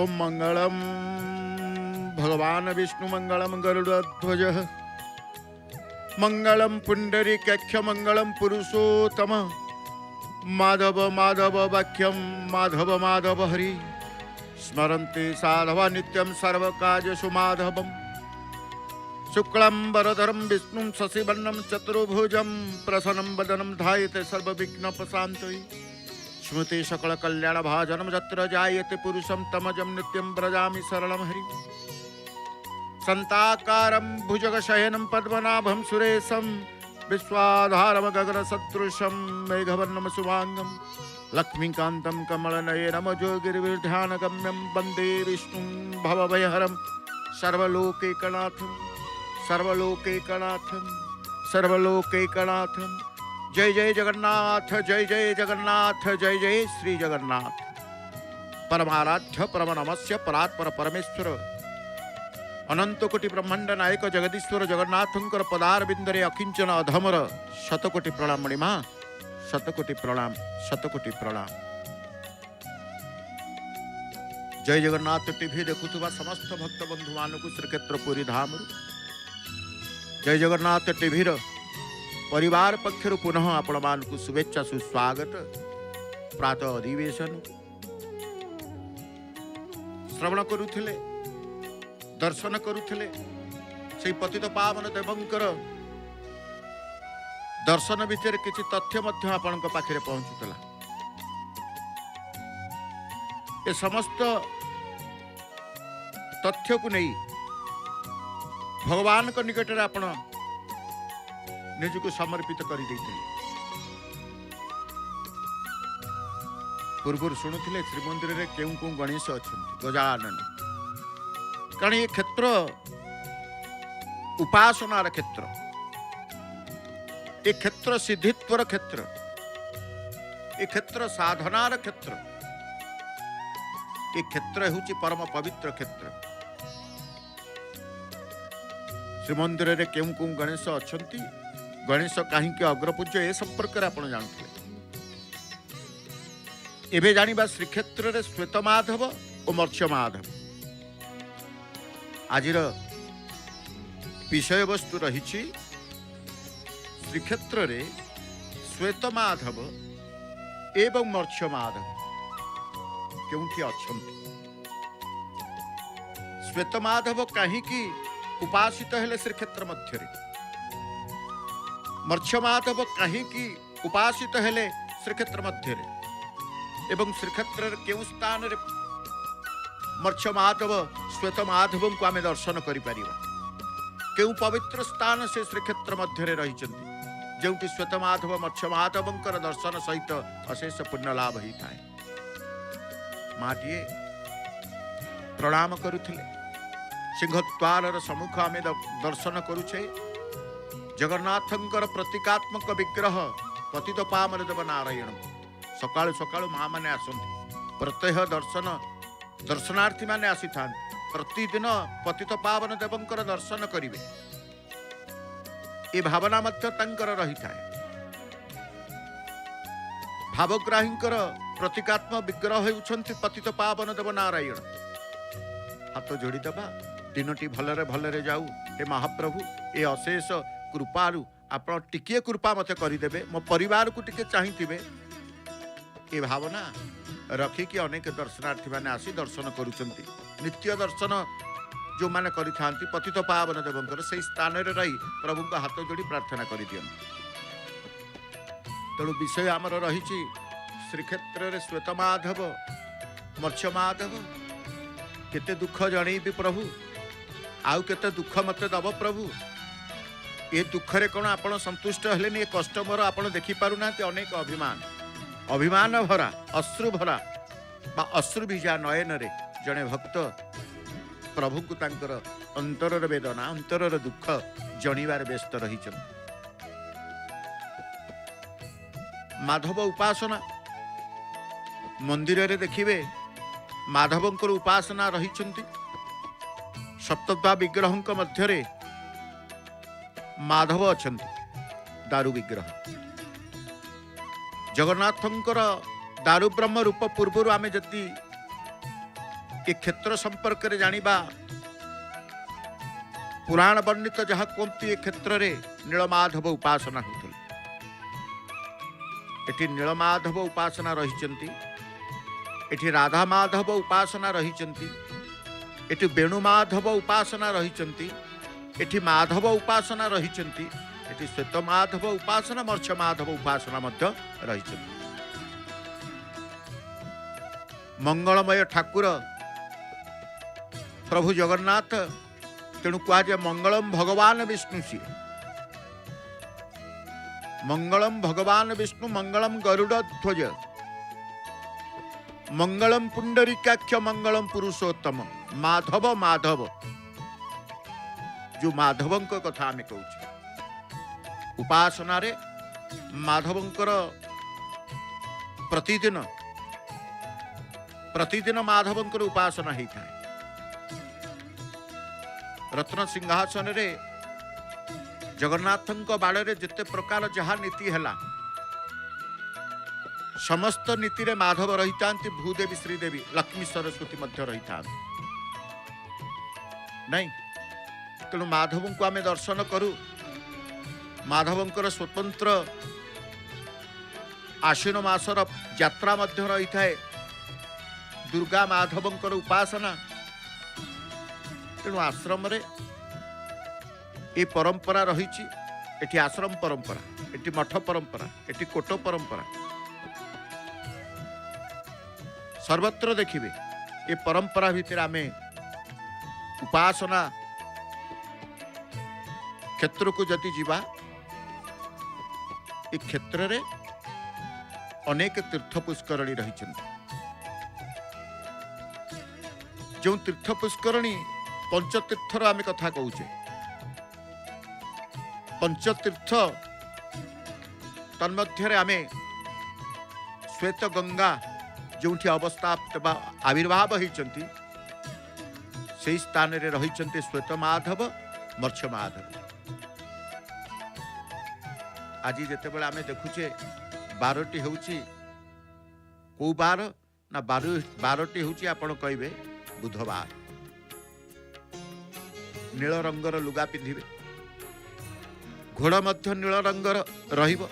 ओम मंगलम भगवान विष्णु मंगलम गरुड़ध्वज मंगलम पुंडरीकाक्ष मंगलम पुरुषोत्तम माधव माधव वाक्यम माधव माधव हरि स्मरन्ति साधवा नित्यं सर्वकार्येषु माधवम् शुक्लं वरदरं विष्णुं शशिवर्णं चतुर्भुजं प्रसन्नं वदनं ध्यायते सर्वविघ्नोपशान्तये स्मृति सकलकल्याणभाजनं यत्र जायते पुरुषं तमजं नित्यं व्रजामि सरलं हरि शान्ताकारं भुजगशयनं पद्मनाभं सुरेशं विश्वाधारं गगनसदृशं मेघवर्णं शुभांगं लक्ष्मीकान्तं कमलनयनं जोगिर्विध्यानगम्यं वन्दे विष्णुं भवभयहरं सर्वलोकैकनाथं सर्वलोकैकनाथं सर्वलोकैकनाथं। जय जय जगन्नाथ जय जय जगन्नाथ जय जय श्री जगन्नाथ। परमाराध्य परमनमस्य परात्पर परमेश्वर अनंत कोटि ब्रह्मांड नायक जगदीश्वर जगन्नाथंकर पदार बिंदरे अकिंचन अधमर शतकोटि प्रणाम मणिमा शतकोटि प्रणाम शतकोटि प्रणाम। जय जगन्नाथ टीवी देखुवा समस्त भक्त बंधु मान श्रीक्षेत्र पुरी धाम जय जगन्नाथ टीवी परिवार पक्षर पुनः आपण मान शुभेच्छा सुस्वागत। प्रातः अधिवेशन श्रवण करुथिले दर्शन करुथिले से पतित पावन देवंकर दर्शन विषय किसी तथ्य मध्य आपण पाखे पहुंचुला। ए समस्त तथ्य को नहीं भगवान को निकट में आपण निज को समर्पित कर पूर्व शुणुले श्रीमंदिर में क्यों क्यों गणेश अच्छा गजानन कारण ये क्षेत्र उपासनार क्षेत्र ये क्षेत्र सिद्धित्वर क्षेत्र ये क्षेत्र साधनार क्षेत्र ये क्षेत्र हूँ परम पवित्र क्षेत्र। श्रीमंदिर में क्यों क्यों गणेश अच्छा गणेश कहीं अग्रपूज्य ए संपर्क में आप जानते एवं जाना श्रीक्षेत्र में श्वेत माधव और मत्स्य माधव आज विषय वस्तु रही श्रीक्षेत्र में श्वेत माधव एवं मत्स्य माधव क्योंकि अच्छा श्वेत माधव कहीं उपासित हेले श्रीक्षेत्र मध्य मत्स्य माधव कहीं उपासित हेले श्रीक्षेत्र मध्य एवं श्रीक्षेत्र केउ स्थान रे मत्स्य माधव श्वेत माधव को आम दर्शन करें केउ पवित्र स्थान से श्रीक्षेत्र मध्य रही जो श्वेत माधव मत्स्य माधव दर्शन सहित अशेष पुण्य लाभ होता है। माटीए प्रणाम करुथिले सिंहद्वार सम्मुख आम दर्शन करुछे जगन्नाथंकर प्रतीकात्मक विग्रह पतित पावन देव नारायण सकाळु सकाळु माँ मैंने आसती प्रत्यह दर्शनार्थी माने आसी था प्रतिदिन पतित पावन देवंकर दर्शन करिवे ये भावना मध्य तंकर रही था। भावग्राहींकर प्रतीकात्मक विग्रह होउछंती पतित पावन देव नारायण। हाथ जोड़ी दबा दिनटी भलरे भलरे जाऊ हे महाप्रभु ए अशेष कृपारू आप टिके कृपा मत करदेवे मो परिवार को टिके चाहिए ये भावना रखिकी अनेक दर्शनार्थी मैंने आसी दर्शन करुचंती नित्य दर्शन जो मैंने करि थांती पतित पावन देवंकर से स्थान रे रही प्रभु को हाथ जोड़ी प्रार्थना कर दियन। तेणु विषय आमर रही श्रीक्षेत्र रे श्वेत माधव मत्स्य माधव केते दुख जनईबी प्रभु आउ केते दुख मत दब प्रभु ये दुख रे कौन आप संतुष्ट हेले ये कष्ट मोर आप देखिपार ना अनेक अभिमान अभिमान भरा अश्रु भरा बा अश्रु बीजा नयन रे जड़े भक्त प्रभु को तांकर अंतरर वेदना अंतरर दुख जणिबार व्यस्त रही। माधव उपासना मंदिर रे देखिए माधवंकर उपासना रही सप्तद्वा विग्रह मध्य माधव अच्छा दारु विग्रह जगन्नाथंकर दारु ब्रह्म रूप पूर्वर आमे जति ए क्षेत्र संपर्क रे जानिबा पुराण वर्णित जहाँ कहती ए क्षेत्र रे नीलमाधव उपासना होतले एठी नीलमाधव उपासना रहिचंती एठी राधा माधव उपासना रहिचंती एठी वेणुमाधव उपासना रहिचंती एठी माधव उपासना रहिचंती एठी श्वेत माधव उपासना मर्छ माधव उपासना मध्य रहिचंती मंगलमय ठाकुर प्रभु जगन्नाथ तेणु कहुए मंगलम भगवान विष्णु सी मंगलम भगवान विष्णु मंगलम गरुड़ ध्वज मंगलम पुंडरीकाक्ष मंगलम पुरुषोत्तम माधव माधव जो माधवंक कथा आम कहूँ उपासना रे माधवंकर प्रतिदिन प्रतिदिन माधवंकर उपासना होता है रत्न सिंहासन रे जगन्नाथ बाड़े जिते प्रकार जहाँ नीति है समस्त नीति रे माधव रही था भूदेवी श्रीदेवी लक्ष्मी सरस्वती मध्य रही था नहीं तेणु माधव को आम दर्शन करूँ माधवंकर स्वतंत्र आश्विन मासर यात्रा मध्य रही था दुर्गा माधवंकर उपासना तेणु आश्रम रे ये परंपरा रही एटी आश्रम परंपरा एटी मठ परंपरा एटी कोट परंपरा सर्वत्र देखिए ये परंपरा भितर आमे उपासना क्षेत्र को जति जीवा ये क्षेत्र रे अनेक तीर्थ पुष्करणी रही जो तीर्थ पुष्करणी पंचतीर्थर आम कथा कहूचे पंचतीर्थ तन्मध्य आमे श्वेत गंगा जो अवस्था आविर्भाव होती से स्थान रे रही श्वेत माधव मर्छ माधव आज जिते आम देखुचे 12टी होची को बार ना 12टी होची आपण कहिबे बुधवार नील रंगर लुगा पिंधिबे घोड़ा मध्य नील रंगर रहिबो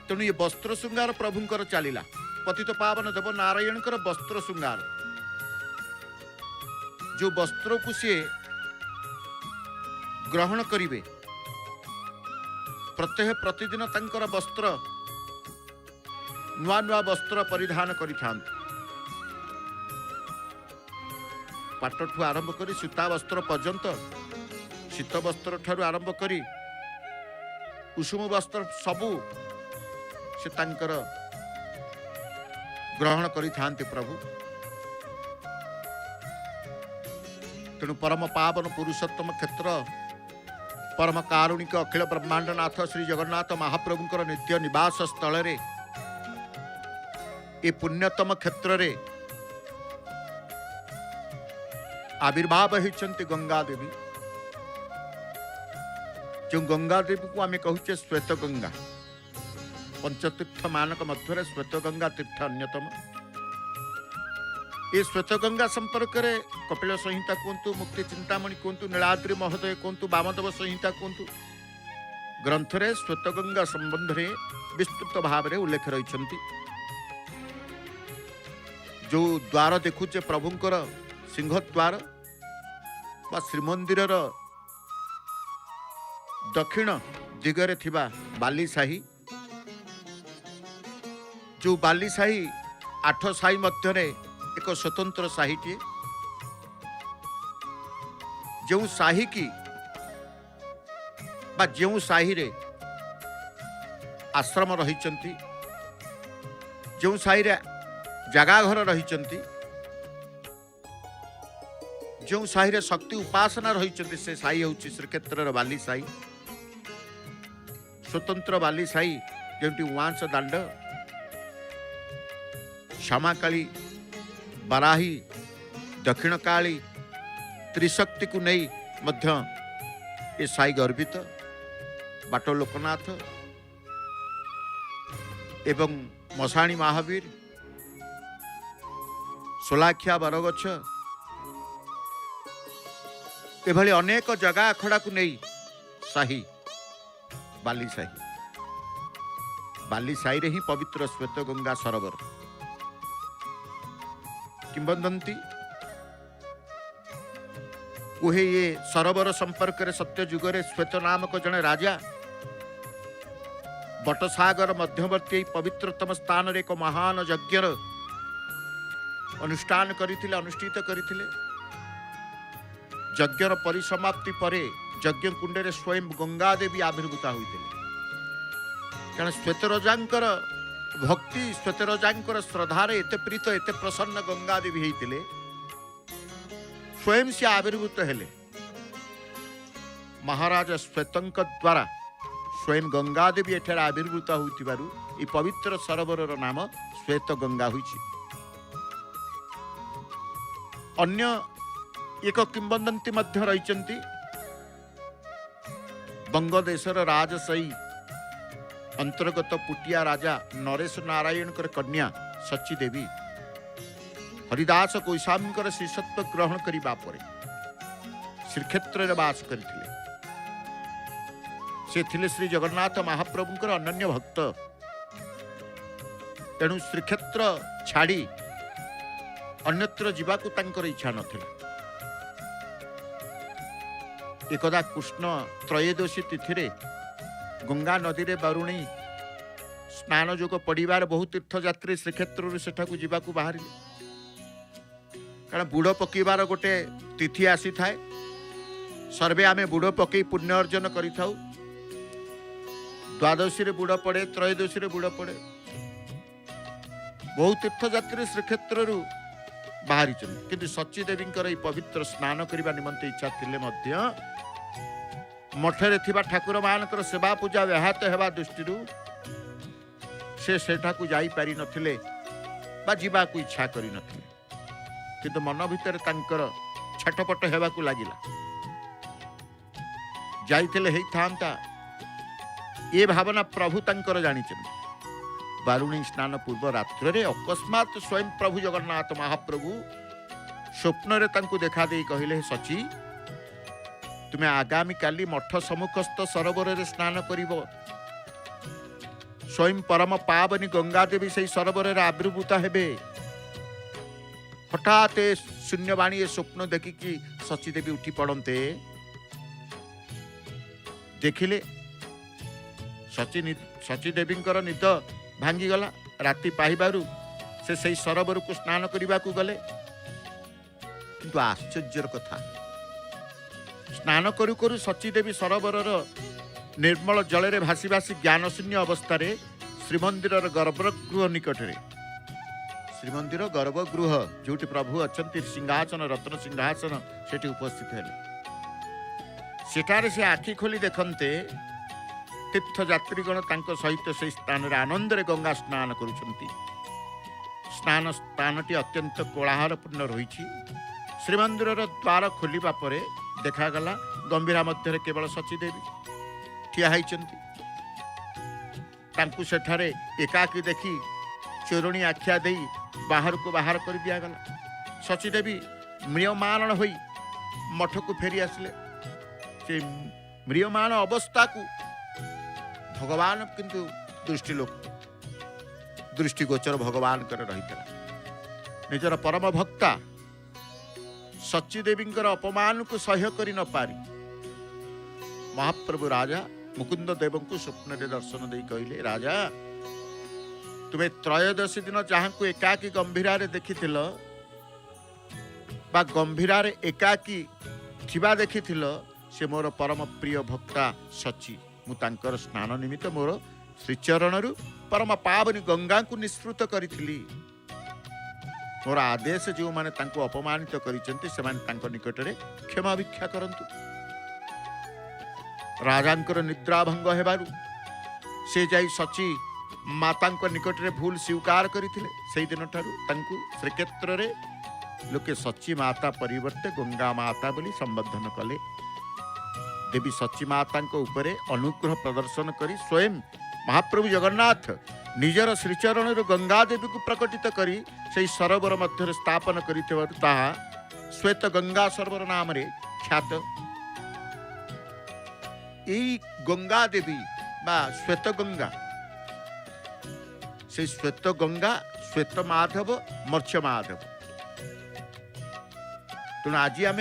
तेणु ये वस्त्र श्रृंगार प्रभुंकर चलिला पतित पावन देव नारायणकर वस्त्र श्रृंगार जो वस्त्र को सी ग्रहण करिवे प्रत्यह प्रतिदिन तंकर वस्त्र नुआ नुआ वस्त्र परिधान करिथांत पाटठू आरंभ करी सूता वस्त्र पर्यंत शीत वस्त्र ठारू आरंभ करी कुसुम वस्त्र सबू से तांकर ग्रहण करिथांती प्रभु तेणु परम पावन पुरुषोत्तम क्षेत्र परम कारुणिक अखिल ब्रह्मांडनाथ श्री जगन्नाथ महाप्रभुंकर नित्य निवास स्थल रे ए पुण्यतम क्षेत्र रे आविर्भाव होती गंगा देवी जो गंगा देवी को आम कहूचे श्वेत गंगा पंचतीर्थ मानक मध्य श्वेत गंगा तीर्थ अन्यतम ये श्वेत गंगा संपर्क रे कपिल संहिता कहतु मुक्ति चिंतामणि कहतु नीलाद्रि महोदय कहतु वामदेव संहिता कहतु ग्रंथ रे श्वेत गंगा संबंध रे विस्तृत भाव रे उल्लेख रही जो द्वार देखुचे प्रभुंकर सिंह द्वार वा श्रीमंदिर दक्षिण दिगरे थिबा बाली साही जो बाली साही 8 साही मध्य रे एक स्वतंत्र साहीटी जो साही की बा जो साही रे आश्रम रही जो साही रे जगा घर रही जो साही रे शक्ति उपासना रही से साही हूँ श्रीक्षेत्र बाली साही स्वतंत्र बाली साही जो उआंस दांड श्यामाकाली बाराही दक्षिण काली त्रिशक्ति को नहीं मध्य ये साई गर्भित बाट लोकनाथ एवं मशाणी महावीर सोलाखिया बरगछ एभली अनेक जगह अखड़ा को नहीं साही बाली साही रे ही पवित्र श्वेत गंगा सरोवर किंवदंती उहे ये सरोवर संपर्क रे सत्य जुगरे श्वेत नामक जने राजा बटसागर मध्यवर्ती पवित्रतम स्थान रे एक महान यज्ञ अनुष्ठान करथिले अनुष्ठित करथिले यज्ञर परिसमाप्ति परे यज्ञ कुंड रे स्वयं गंगा देवी आविर्भूता होइथिले कारण श्वेतरजांकर भक्ति श्वेतरजांकर श्रद्धारे एते प्रीत एते प्रसन्न गंगा देवी होइथिले स्वयं से आविर्भूत हेले महाराज श्वेतंक द्वारा स्वयं गंगा देवी एठार आविर्भूत होइतिबारु ई पवित्र सरोवर नाम श्वेत गंगा होइछि। अन्य एक किंवदंती मध्य रहिचंती बंगदेशर राजसई अंतर्गत पुटिया राजा नरेश नारायण कन्या सची देवी हरिदास गोस्वामी शिष्यत्व ग्रहण करने पर श्रीक्षेत्र रे वास करथिले से थिले श्री जगन्नाथ महाप्रभुंकर अनन्य भक्त तेणु श्रीक्षेत्र छाड़ी अन्यत्र जीवाकु तांकर इच्छा नथिला। एकदा कृष्ण त्रयोदशी तिथि रे गंगा नदी रे बारुणी स्नान जोग पड़िबार बहु तीर्थयात्री श्रीक्षेत्र सेठाकु जीवाकु बाहरिले कारण बुड़ पकेबार गोटे तिथि आसी थाए सर्वे आमे बुड़ पकई पुण्य अर्जन करि थाउ द्वादशी रे बुड़ पड़े त्रयोदशी रे बुड़ पड़े बहु तीर्थयात्री श्रीक्षेत्र बाहरी किंतु सची देवींकर ई पवित्र स्नान करने निमंते इच्छा थिले मध्य मठरे थिबा ठाकुर मानकर सेवा पूजा व्याहत हेबा दृष्टि से सेठाकु जाई पारि नथिले बा जीवाकु इच्छा करि नथिले किंतु मन भितर तांकर छटपट हेबाकु लागिला जाइथिले हेई थांता ए भावना प्रभु तांकर जानिछन। बारुणी स्नान पूर्व रात्र रे अकस्मात स्वयं प्रभु जगन्नाथ महाप्रभु स्वप्न रे तांकु देखा देई कहिले सची तुमे आगामी काली मठ सम्मुखस्थ सरोवर रे स्नान करिवो स्वयं परम पावनी गंगा देवी से सरोवर रे आविर्भूता हेबे। हठात शून्यवाणी स्वप्न देखिकी सची देवी उठी पड़ते देखिले सची देवींकर निद भांगीगला राति पाइबारु से सही सरोवर को स्नान करने को गले किंतु आश्चर्यर कथा स्नान करू करू सची देवी सरोवर निर्मल जल रे भासी भासी ज्ञान शून्य अवस्था श्रीमंदिर गर्भगृह निकटरे श्रीमंदिर गर्भगृह जो प्रभु अच्छा सिंहासन रत्न सिंहासन से उपस्थित है सेठारे से आखि खोली देखते तीर्थयात्रीगण सहित से स्थान रे आनंद रे गंगा स्नान करुछंती। स्नान स्थानटी अत्यंत कोलाहलपूर्ण रही श्रीमंदिर द्वार खोलिबा परे देखागला गंभीरा मध्य केवल सची देवी ठिया होइचंती तांकु सेठारे एकाकी देखी चोरणी आख्या दे बाहर को बाहर कर दियागला। सची देवी म्रियमाण होई मठ को फेरी आसले से म्रियमाण अवस्था को भगवान किंतु दृष्टिगोचर भगवान कर रही निजर परम भक्ता सची देवींकर अपमान को सह्य करि न पारी महाप्रभु राजा मुकुंद देव को स्वप्न रे दर्शन दे कहले राजा तुम्हें त्रयोदशी दिन जहाँ को एकाकी गंभीरा देखिथिल बा गंभीरा एकाकी थिबा देखिथिल से मोर परम प्रिय भक्ता सची मु तांकर स्नान निमित्त मोर श्रीचरणरु परम पावनी गंगा को निस्पृत करिथिली मोर आदेश जो माने तांको अपमानित करिसेंती से माने तांको निकटरे क्षमा भिक्षा करंतु। राजांकर निद्राभंग हेबारु से जाई सची मातांको निकटरे भूल स्वीकार करिथिले सेई दिन ठारु तांकु श्रीक्षेत्र रे लोके सची माता परिवर्ते गंगा माता बोली संबोधन कले। देवी सची माता उपरे अनुग्रह प्रदर्शन करी स्वयं महाप्रभु जगन्नाथ निजर श्रीचरण गंगा देवी को प्रकटित करी से सरोवर मध्य स्थापन करिथिबारु ताहा श्वेत गंगा सरोवर नाम रे ख्यात। यही गंगा देवी बा श्वेत गंगा से श्वेत गंगा श्वेत माधव मत्स्य माधव। तेणु आज आम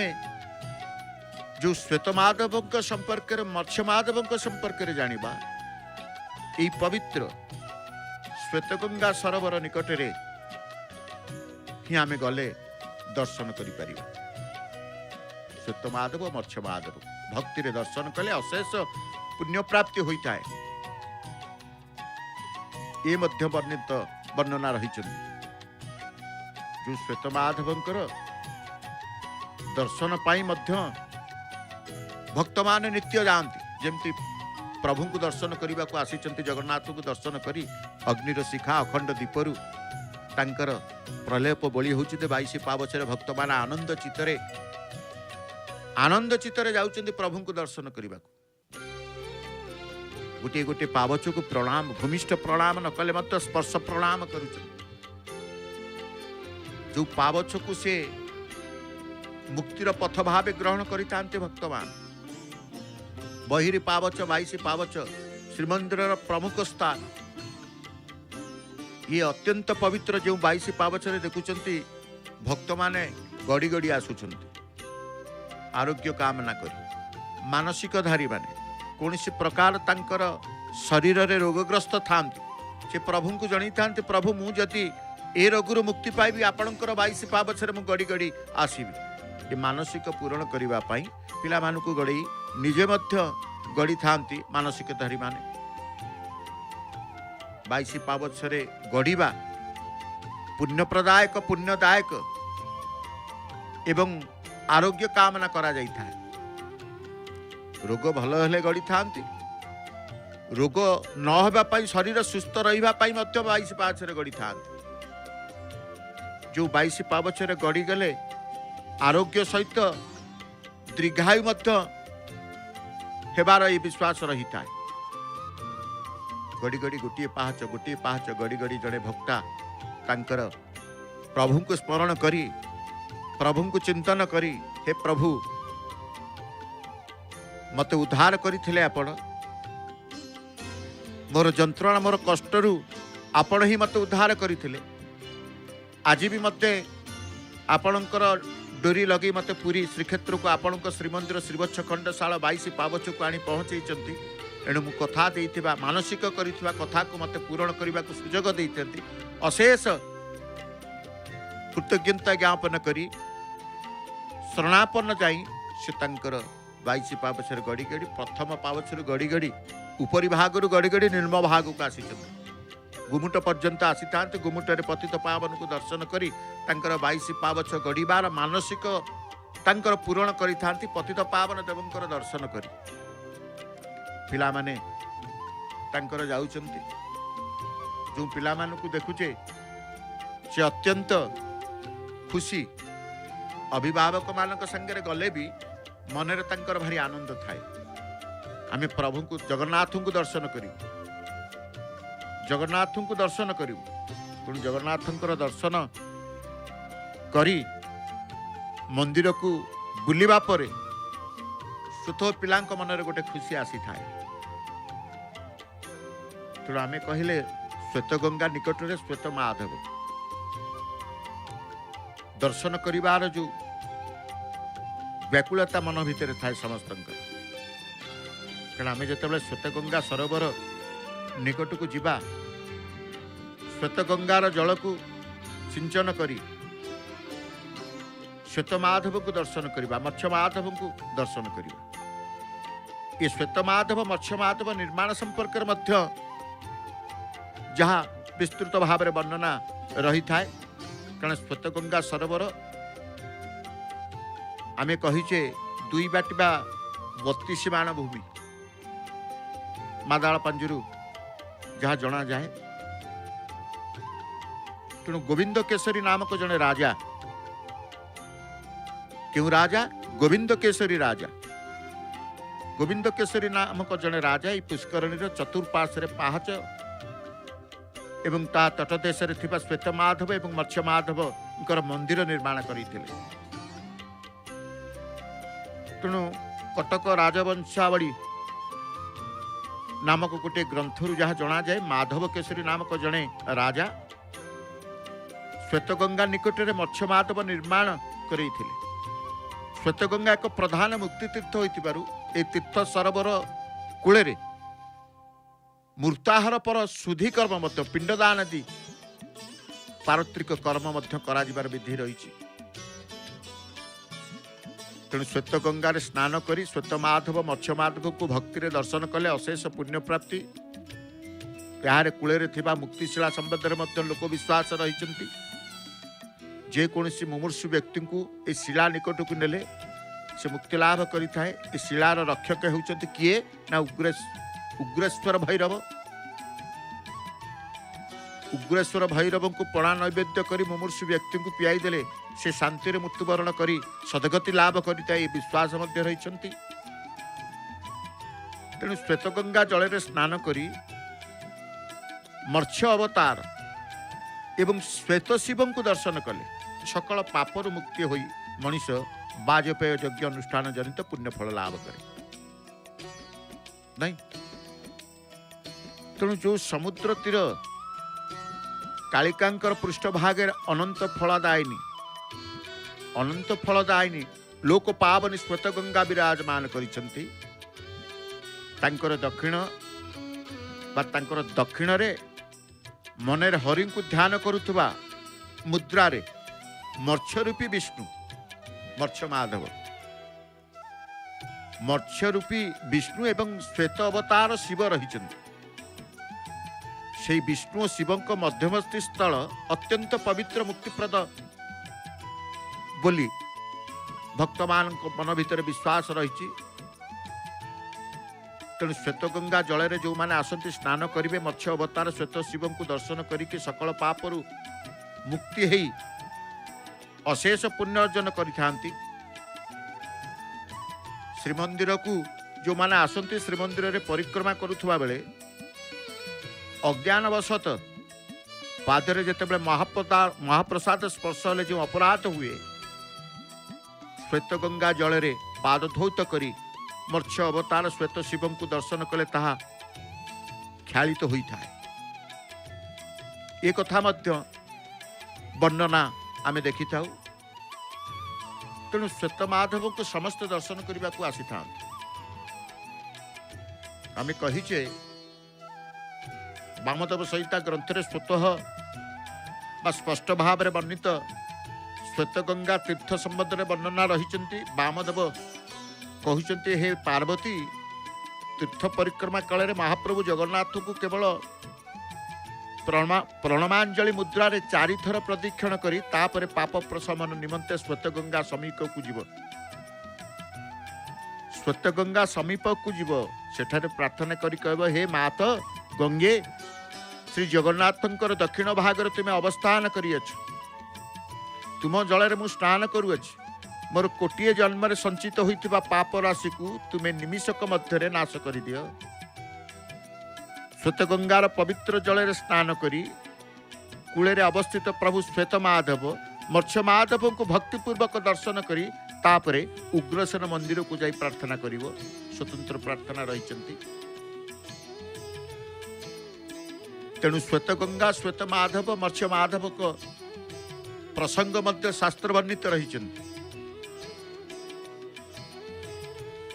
जो श्वेत माधव संपर्क मत्स्य माधव संपर्क जानिबा यही पवित्र श्वेत गंगा सरोवर निकट रे ही आमे गले दर्शन करि परिबा। श्वेत माधव मत्स्य माधव भक्ति रे दर्शन कले अशेष पुण्य प्राप्ति होता है। ये मध्य वर्णित वर्णना रही जो श्वेत माधवंकर दर्शन पाई मध्य भक्त मान नित्य जाती जमती प्रभु को दर्शन करने को आसी जगन्नाथ को दर्शन करी अग्निर शिखा अखंड दीपरु तांकर प्रलेप बलि होउछि 22 पावचर भक्त मान आनंद चित्तरे जाउछन्ति प्रभु को दर्शन करने को। गोटे गोटे पावच को प्रणाम भूमिष्ठ प्रणाम न कले मत स्पर्श प्रणाम करुछन्ति। जो पावच को से मुक्तिर पथ भावे ग्रहण करितांते भक्तमान बहिरी पावच 22 पावच श्रीमंदिर प्रमुख स्थान ये अत्यंत पवित्र जो 22 पावच देखुंट भक्त माने गड़ी गड़ी आसुंट आरोग्य कामना करी मानसिकधारी माने कौन प्रकार तांकर शरीर रे रोगग्रस्त था से प्रभु को जनी था प्रभु मु जदि ए रोगु मुक्ति पाइबी आपणकर 22 पावचरे मु गड़ी गड़ी आसबि। ये मानसिक पूरण करने पिला मानकु गड़ी निजे मध्य गड़ी थांती मानसिकधारी माने 22 पावचरे गड़ीबा पुण्यप्रदायक पुण्यदायक एवं आरोग्य कामना करा जाई था। रोग भल हेले गड़ी थांती रोग न होबा पई शरीर सुस्थ रहिबा पई मध्य 22 पावचरे गड़ी थांती। जो 22 पावचरे गड़ी गले आरोग्य सहित दीर्घायु मध्य हेबार ये विश्वास रही था। गड़ी गड़ी गोटे पाहाच गड़ी गड़ी जड़े भक्ता तांकर प्रभु को स्मरण करी प्रभु को चिंतन करी हे प्रभु मते उद्धार करथिले आपण मोर जंत्रणा मोर कष्टरू आपण ही मते उद्धार करथिले। आज भी मते आपणकर डोरी लगे मते पूरी श्रीक्षेत्र को आपण श्रीमंदिर श्रीवत्स खंडशाला 22 पावच को आनी पहुँचे एणु मु कथा देइथिबा मानसिक करिथिबा कथा को मते पूरण करने को सुजोग देइथंती अशेष कृतज्ञता ज्ञापन करी शरणापन्न जाई से तांकर 22 पावचर गड़ी गड़ी प्रथम पावचर गड़ी गड़ी उपरी भागरु गड़ी गड़ी निर्म भाग को आसी गुमुट पर्यंत आसी था गुमुटर पतित पावन को दर्शन करी तांकर 22 पावच गड़ीबार मानसिक तांकर पूरण करी थांती पतित पावन देवंकर दर्शन करी पिला माने तांकर जाउचंती जो पिला मानू को देखुचे से अत्यंत खुशी अभिभावक मानक संगे गले भी मनरे तांकर भारी आनंद थाए। आमे प्रभु को जगन्नाथ को दर्शन करी तेणु जगन्नाथ दर्शन करी मंदिर को बुलिबा परे सुतो पिलांक मनरे गोटे खुशी आसी थाए। तेणु आमे कहिले श्वेत गंगा निकट में श्वेत माधव दर्शन करिवार जो व्याकुलता मन भितर थाए समस्त कारण आमे जतबेले श्वेत गंगा सरोवर निकट को जिबा श्वेत गंगार जल को सिंचन करी श्वेत माधव को दर्शन करिबा मत्स्य माधव को दर्शन करिबा। ये श्वेत माधव मत्स्य माधव निर्माण संपर्क मध्य जहाँ विस्तृत भाव में वर्णना रही थाए कारण श्वेत गंगा सरोवर आमे कहीचे 2 बाटिबा 32 बाण भूमि मादाल पंजरू जहाँ जना जाए। तेणु गोविंद केसरी नामक जड़े राजा क्यों राजा गोविंद केसरी राजा गोविंद केसरी नामक जड़े राजा ये पुष्करणी चतुर्पार्श्व पाहाच एवं ता तटदेश श्वेत माधव एवं मत्स्य माधव मंदिर निर्माण करते। तेणु कटक राजवंशावली नामक गोटे ग्रंथरु जहाँ जना जाए माधव केशरी नामक जड़े राजा श्वेतगंगा निकट में मत्स्य माधव निर्माण करते। श्वेतगंगा एक प्रधान मुक्ति तीर्थ होइतिबारु ए तीर्थ सरोवर कूले मूर्ताहार पर शुद्धि कर्म पिंडदान आदि पारत्रिक कर्म कर विधि रही। तेणु श्वेतगंगार स्नान करी श्वेत माधव मत्स्य माधव को भक्ति दर्शन कले अशेष पुण्य प्राप्ति। यार कूले मुक्तिशिला संबंध में लोक विश्वास रही। जेकोसी मुमूर्षु व्यक्ति को ए शिला निकट को नेले से मुक्ति लाभ करिथाए। ए शिलार रक्षक होउचंती किए ना उग्रेश्वर भैरव। उग्रेश्वर भैरव को पणा नैवेद्य करी मुमूर्षु व्यक्ति को पियाई देले से शांति मृत्युवरण करी सदगति लाभ करिथाए विश्वास मध्य रहिचंती। तेणु श्वेतगंगा जल स्नान करी मत्स्य अवतार एवं श्वेत शिव को दर्शन कले सकल पापर मुक्ति होई मनीष बाजपेय यज्ञ अनुष्ठान जनित पुण्य फल लाभ करे नहीं। तेणु जो समुद्र तीर कालिकांकर पृष्ठभागे अनंत फलदायिनी लोक पावनी श्वेतगंगा विराजमान करिसंती। तांकर दक्षिण रे मनेर हरि को ध्यान करुवा मुद्रा रे मत्स्य रूपी विष्णु मत्स्य माधव मत्स्य रूपी विष्णु एवं श्वेत अवतार शिव रही। से विष्णु और शिव मध्यवर्ती स्थल अत्यंत पवित्र मुक्तिप्रद बोली भक्त मान मन भीतर विश्वास रही। तेणु श्वेतगंगा जल जो मैंने आसती स्नान करेंगे मत्स्य अवतार श्वेत शिव को दर्शन करके सकल पापरु मुक्ति है अशेष पुण्य अर्जन करिथांती। श्रीमंदिर को जो मैंने आसती श्रीमंदिर रे परिक्रमा करुवा बेले अज्ञानवशत पादरे जिते महाप्रसाद स्पर्श हेले जो अपराध हुए श्वेतगंगा जल रे पाद धौत करी मत्स्य अवतार श्वेत शिव को दर्शन कले ताहा ख्यालित होता है। ये कथा मध्य वर्णना आमे देखि थाउ। तेणु श्वेत माधव को समस्त दर्शन करने को आसी था। आमे कहिचे वामदेव संहिता ग्रंथ रे स्वतः बा स्पष्ट भाव में वर्णित श्वेतगंगा तीर्थ संबंध में वर्णना रही। वामदेव कहते हे पार्वती तीर्थ परिक्रमा काल में महाप्रभु जगन्नाथ को केवल प्रणमांजलि मुद्रा रे 4 थर प्रदक्षिण करी तापर पाप प्रशमन निमंते श्वेतगंगा समीप को जीव श्वेतगंगा समीप को जीव सेठारे प्रार्थना करी कहब हे मात गंगे श्री जगन्नाथंकर दक्षिण भाग तुम्हें अवस्थान करियछ। तुम जल मु स्नान करुअछि। मोर कोटिए जन्म संचित होइतिबा पाप राशि को तुम्हें निमिषक मध्य नाश कर दियो। श्वेतगंगार पवित्र जल स्नान करी कूले अवस्थित प्रभु श्वेत माधव मत्स्य माधव को भक्तिपूर्वक दर्शन करी तापरे उग्रसेन मंदिर को जाई प्रार्थना करिवो। स्वतंत्र प्रार्थना रही। तेणु श्वेतगंगा श्वेत माधव मत्स्य माधव को प्रसंग मध्य शास्त्र वर्णित रही।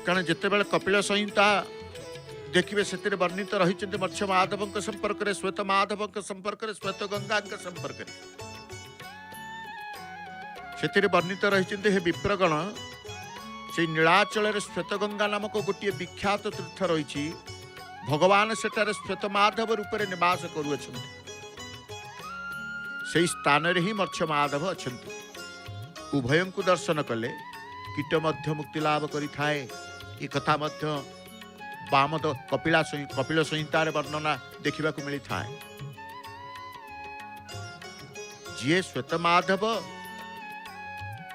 कारण जिते बड़े कपिल संहिता देखिए से वर्णित रही मत्स्य माधव संपर्क में श्वेत माधव संपर्क में श्वेतगंगा संपर्क से वर्णित रही। हे विप्रगण से नीलाचल श्वेतगंगा नामक गोटे विख्यात तीर्थ रही। भगवान सेठारे श्वेत माधव रूप में निवास करुअछ। से स्थान रे ही मत्स्य माधव अछंती। उभय को दर्शन कले कीट मध्य मुक्ति लाभ करिथाए। ये कथा मध्य वामद कपिल संहितार वर्णना देखा मिली था। जी श्वेत माधव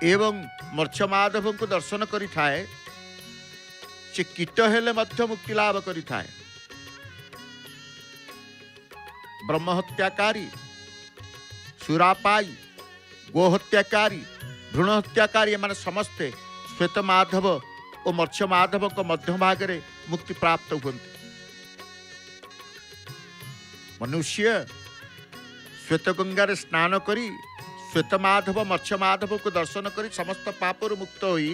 एवं मत्स्य माधव को दर्शन करि थाए से कीट हेले मध्य मुक्ति लाभ करि थाए। ब्रह्म हत्याकारी, सुरापाई, गो हत्याकारी, भ्रूण हत्याकारी एमाने समस्ते श्वेत माधव और मत्स्य माधव को मध्य भाग में मुक्ति प्राप्त हुंती। मनुष्य श्वेत गंगार स्नान करी श्वेत माधव मत्स्य माधव को दर्शन करी समस्त पापरु मुक्त होई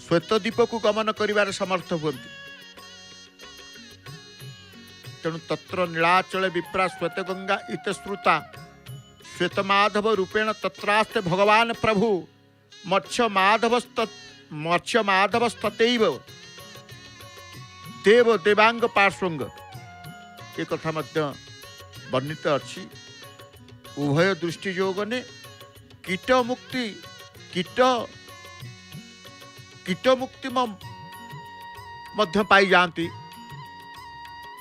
श्वेत दीप को गमन करिवार समर्थ हुंती। तेणु तत्र नीलाचल विप्रा श्वेत गंगा इतश्रुता श्वेत माधव रूपेण तत्रास्ते भगवान प्रभु मत्स्य माधवस्ततैव देव देवांग पार्श्वंग। ये कथा मध्य वर्णित अच्छी। उभय दृष्टि योग ने कीट मुक्ति मध्य पाई जाती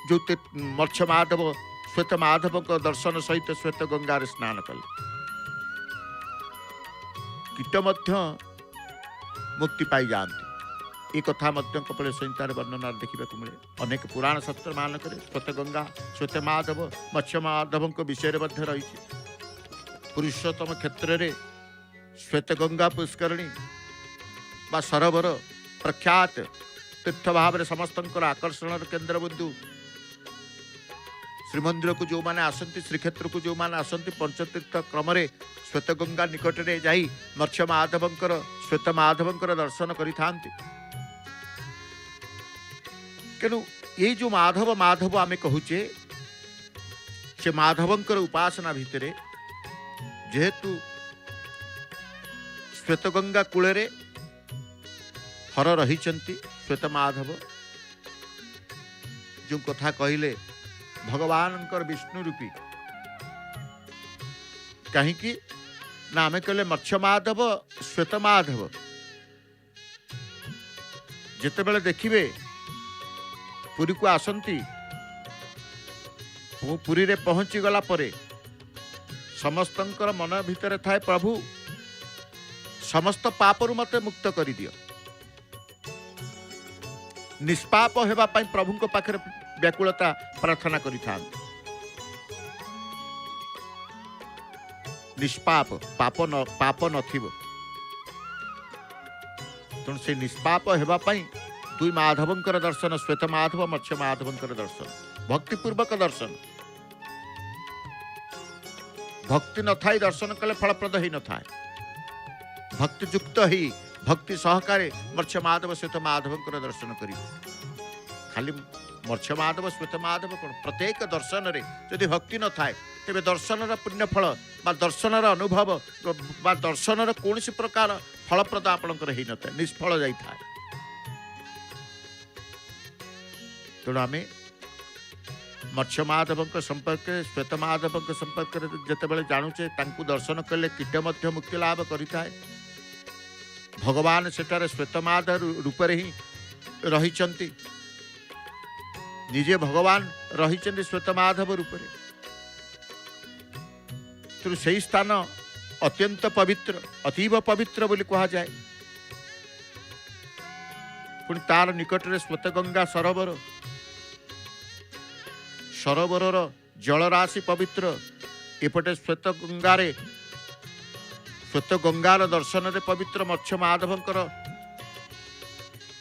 जो मत्स्य माधव श्वेत माधव को दर्शन सहित श्वेत गंगार स्नान कले कीट मध्य मुक्ति पाई जाती। ये कथा मध्य कपिल संहितार वर्णना देखा मिले। अनेक पुराण शास्त्र मानक श्वेत गंगा श्वेत माधव मत्स्य माधव विषय मध्य रही। पुरुषोत्तम क्षेत्र में श्वेत गंगा पुष्करणी बा सरोवर प्रख्यात तीर्थ भाव में समस्त आकर्षण केन्द्र बिंदु। श्रीमंदिर को जो माने आसंती श्रीक्षेत्र को जो माने आसंती पंचतीर्थ क्रम श्वेत गंगा निकट में जाई मत्स्य माधवंकर श्वेत माधवंकर दर्शन करि थांती। तेणु ये जो माधव माधव आमे कहूचे से माधवंकर उपासना भितर जेहेतु श्वेत गंगा कूଳରେ हर रहिचंती श्वेत माधव जो कथा कहले भगवान विष्णु रूपी कहीं ना आमे कहले मत्स्य माधव श्वेत माधव जिते बेले देखिबे पुरी को आसंती पुरी रे पहुंची गला परे समस्तंकर मन भितर थाए प्रभु समस्त पापरु मते मुक्त करि दियो। निष्पाप हेबा पई प्रभु को पाखरे व्याकुलता प्रार्थना करि थान। निष्पाप पाप नथिबो तेणु से निष्पाप हेबा पई दुई माधवंकर दर्शन श्वेत माधव मत्स्य माधवंकर दर्शन भक्तिपूर्वक दर्शन। भक्ति न थाई दर्शन कले फलप्रद ही न थाए। भक्ति युक्त ही भक्ति सहकारे मत्स्य माधव श्वेत माधवंकर दर्शन करी। खाली मत्स्य माधव श्वेत माधव कौन प्रत्येक दर्शन रे यदि भक्ति न थाए तेबे दर्शन पुण्य फल बा दर्शन अनुभव बा दर्शन कौन प्रकार फलप्रद आपणकर ही न थाए निष्फल जाई थाए। तेणु आम मत्स्य माधव संपर्क श्वेत माधव संपर्क जिते जानुचे दर्शन कले कीट मध्य मुक्ति लाभ करें। भगवान सेठारे श्वेत माधव रूप ही रही निजे भगवान रही श्वेत माधव रूप तेणु से स्थान अत्यंत पवित्र अतीव पवित्र बोली कहा जाए। पुणी तार निकट में श्वेत गंगा सरोवर सरोवर जलराशि पवित्र एपटे श्वेत गंगारे श्वेत गंगार दर्शन रे पवित्र मत्स्य माधवंकर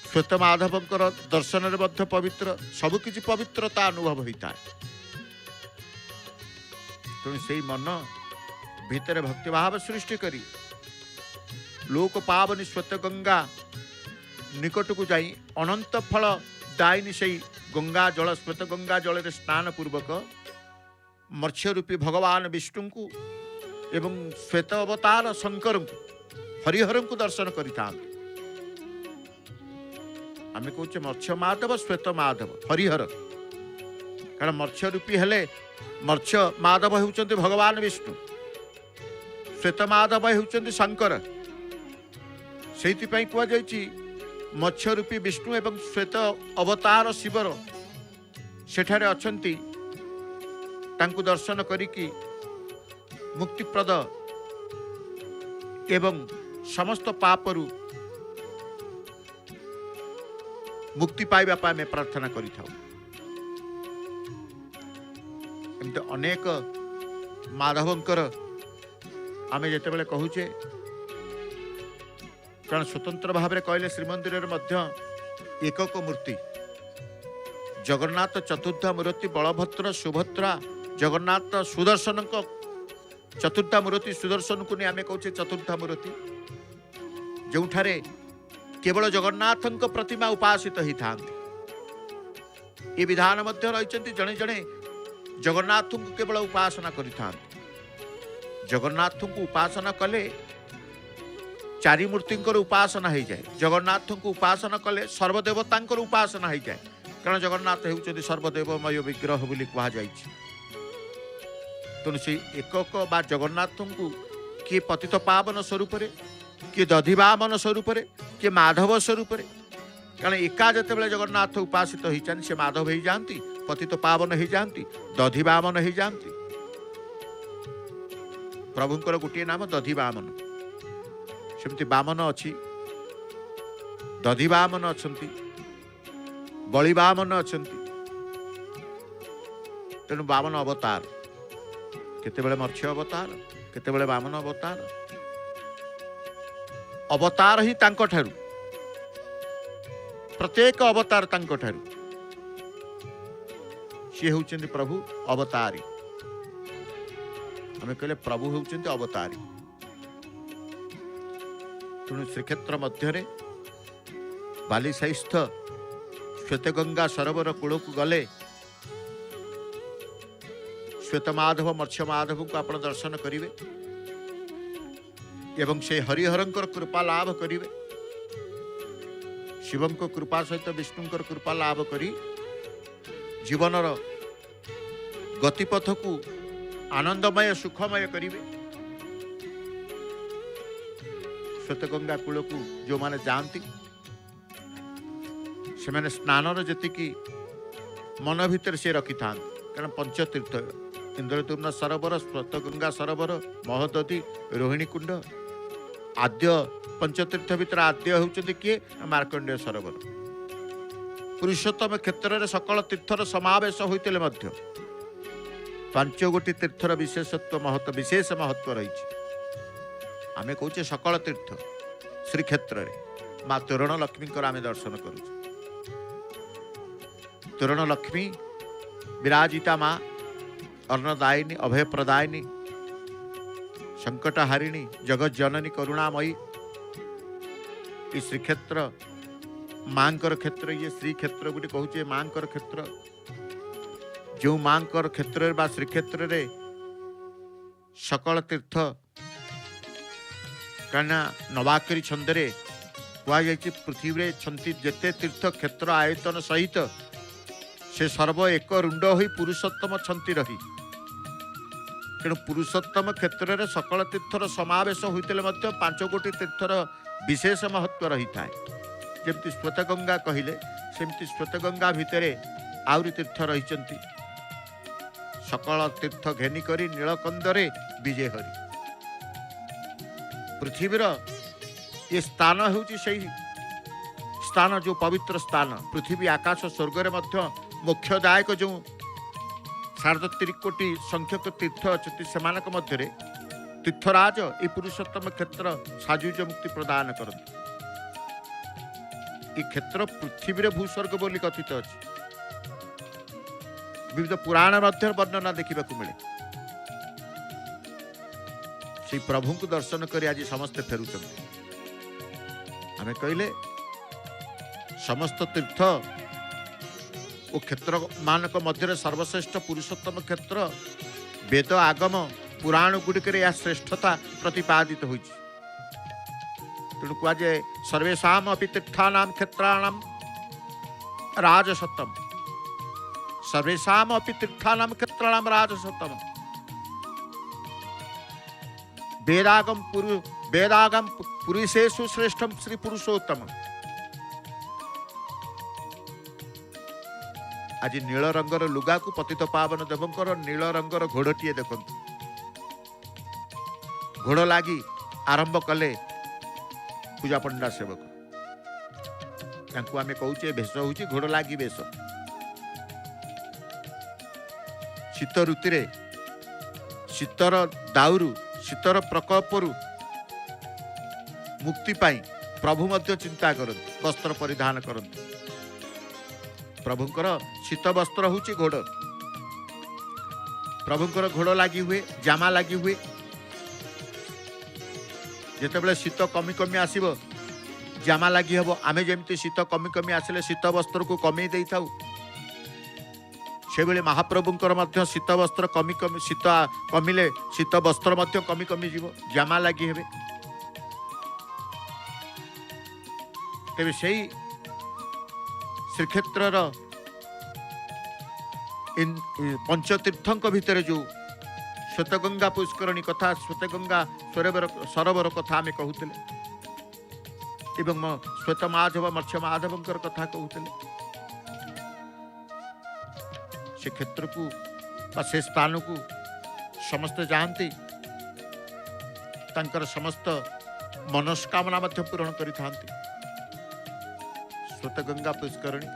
श्वेत माधवंकर दर्शन रे मध्य पवित्र सबकिछि पवित्रता अनुभव होता है। तेणु से मन भितर भक्तिभाव सृष्टि करी लोक पावनी श्वेत गंगा निकट को जाई अनंत फल दायिनी से गंगा जल श्वेत गंगा जल रे स्नान पूर्वक मत्स्य रूपी भगवान विष्णु को एवं श्वेत अवतार शंकर को हरिहर को दर्शन करिता। आम कहे मत्स्य माधव श्वेत माधव हरिहर कारण मत्स्य रूपी हेले मत्स्य माधव होउचंती भगवान विष्णु श्वेत माधव होउचंती शंकर। सेति पई कुआ जायछि मत्स्य रूपी विष्णु एवं श्वेत अवतार शिवर सेठारे अछंती तांकु दर्शन करिकी मुक्तिप्रद एवं समस्त पापरु मुक्ति पाइबा पाए में प्रार्थना करि थाउ। सेमते अनेक माधवंकर आमे जेतेबेले कहूचे कारण स्वतंत्र भाव में कहले श्रीमंदिर एकक मूर्ति जगन्नाथ चतुर्धा मूर्ति बलभद्र सुभद्रा जगन्नाथ सुदर्शन चतुर्धा मूर्ति सुदर्शन को नहीं आम कहे चतुर्धा मूर्ति जो केवल जगन्नाथ प्रतिमा उपासित ही था ये विधान रही जड़े जड़े जगन्नाथ को केवल उपासना करें जगन्नाथ को उपासना कले चारि मूर्ति उपासना हो जाए जगन्नाथ को उपासना कले सर्वदेवता उपासना हो जाए कारण जगन्नाथ होती सर्वदेवमय विग्रह बोली कहुई तेणु से एकक बा जगन्नाथ को किए पतित पावन स्वरूप किए दधिवामन स्वरूप किए माधव स्वरूप कारण एका जिते जगन्नाथ उपासित हो जाती से माधव हो जाती पतित पावन हो जाती दधिवामन हो जाती प्रभुंकर गोटे नाम दधिवामन सेमती वामन अच्छी दधिवामन अच्छा बलिवामन अच्छा तेणु वामन अवतार केतेबेले मत्स्य अवतार केतेबेले वामन अवतार अवतार ही तांको ठारू प्रत्येक अवतार तांको ठारू सी होउचंदी प्रभु अवतारी हमें कहले प्रभु होउचंदी अवतारी तेणु श्रीक्षेत्र मध्य बालीसाइस्थ श्वेतगंगा सरोवर कूल को गले श्वेतमाधव मत्स्यमाधव को आप दर्शन करेंगे एवं से हरिहर कृपा लाभ करेंगे शिव कृपा सहित विष्णु कृपा लाभ करी जीवनर गतिपथ को आनंदमय सुखमय करेंगे श्वेतगंगा कूल को जो माने जानती से मैंने स्नानर जी मन भीतर से रखि था कारण पंचतीर्थ इंद्रद्युम्न सरोवर श्वेतगंगा सरोवर महोदधि रोहिणी कुंड आद्य पंचतीर्थ भीतर आद्य होउचंदी किए मार्कंडेय सरोवर पुरुषोत्तम क्षेत्र में सकल तीर्थर समावेश होइतिले मध्य पांच गोटी तीर्थर विशेषत्व महत्व विशेष महत्व रही आमे कहूचे सकल तीर्थ श्रीक्षेत्र में माँ तोरण लक्ष्मी आम दर्शन करूँ तोरण लक्ष्मी विराजिता माँ अन्नदायिनी अभय प्रदायिनी संकटहारिणी जगत जननी करुणामयी ये श्रीक्षेत्र मांकर क्षेत्र ये श्री क्षेत्र बोली कहूचे मांकर क्षेत्र जो मांकर क्षेत्र बा श्रीक्षेत्र रे सकल तीर्थ कहना नवाकरी छंदरे कहुई पृथ्वी छंती जेते तीर्थ क्षेत्र आयतन सहित से सर्व एक रुंड हो पुरुषोत्तम छंती रही तेणु पुरुषोत्तम क्षेत्र में सकल तीर्थर समावेश होते पांच गोटी तीर्थर विशेष महत्व रही था जमती श्वेतगंगा कहले सेमती श्वेतगंगा भितर आउरी तीर्थ रही सकल तीर्थ घेनी करी नीलकंदरे विजय हरि पृथ्वीर ये स्थान होची सही स्थान जो पवित्र स्थान पृथ्वी आकाश स्वर्ग मध्य मोक्षदायक जो 3.5 कोटी संख्यक तीर्थ अच्छे से मध्य तीर्थराज ये पुरुषोत्तम क्षेत्र साजुज मुक्ति प्रदान करते ये क्षेत्र पृथ्वी भूस्वर्ग बोली कथित अच्छी विविध पुराण मध्य वर्णना देखा मिले से प्रभु को दर्शन कर आज समस्ते फेरुंट आम कहले समस्त तीर्थ और क्षेत्र मानक मध्य सर्वश्रेष्ठ पुरुषोत्तम क्षेत्र वेद आगम पुराण गुड़िक श्रेष्ठता प्रतिपादित हो तेणु कहुए सर्वेशा अपि तीर्थानां क्षेत्राणां राजसतम सर्वेशा अपि तीर्थानां क्षेत्राणां राजसतम वेदागम पुरुषेषु श्रेष्ठम श्री पुरुषोत्तम आज नील रंगर लुगा को पतित पावन देवंकर नील रंगर घोड़टीए देखु घोड़ लगी आरंभ कले पूजा पंडा सेवक आम कहूचे भेष हूँ घोड़ लगी वेश शीत ऋतु शीतर दाउरु शीतर प्रकोपरु मुक्ति पाई प्रभु मध्य चिंता करते वस्त्र परिधान करते प्रभुंकर शीत वस्त्र होची घोड़ प्रभुंकर घोड़ लगी हुए जामा लगी हुए जिते शीत कमी कमी आसब जामा लगी हम आमे जमी शीत कमी कमी आसिले शीत वस्त्र को कमी दे था से बेले महाप्रभुंकर मध्य शीत वस्त्र कमी कमी शीत कमिले शीत वस्त्र मध्य कमी कमी जीव जामा लगी हेबे तेरे से श्रीक्षेत्र पंचतीर्थंक भितर जो श्वेतगंगा पुष्करणी कथा श्वेतगंगा सरोवर कथा आम कहते एवं श्वेत माधव मत्स्य माधवंकर कथा कहते से क्षेत्र को से स्थान को समस्त जानते तांकर समस्त मनस्कामना पूरण करि श्वेतगंगा पुष्करणी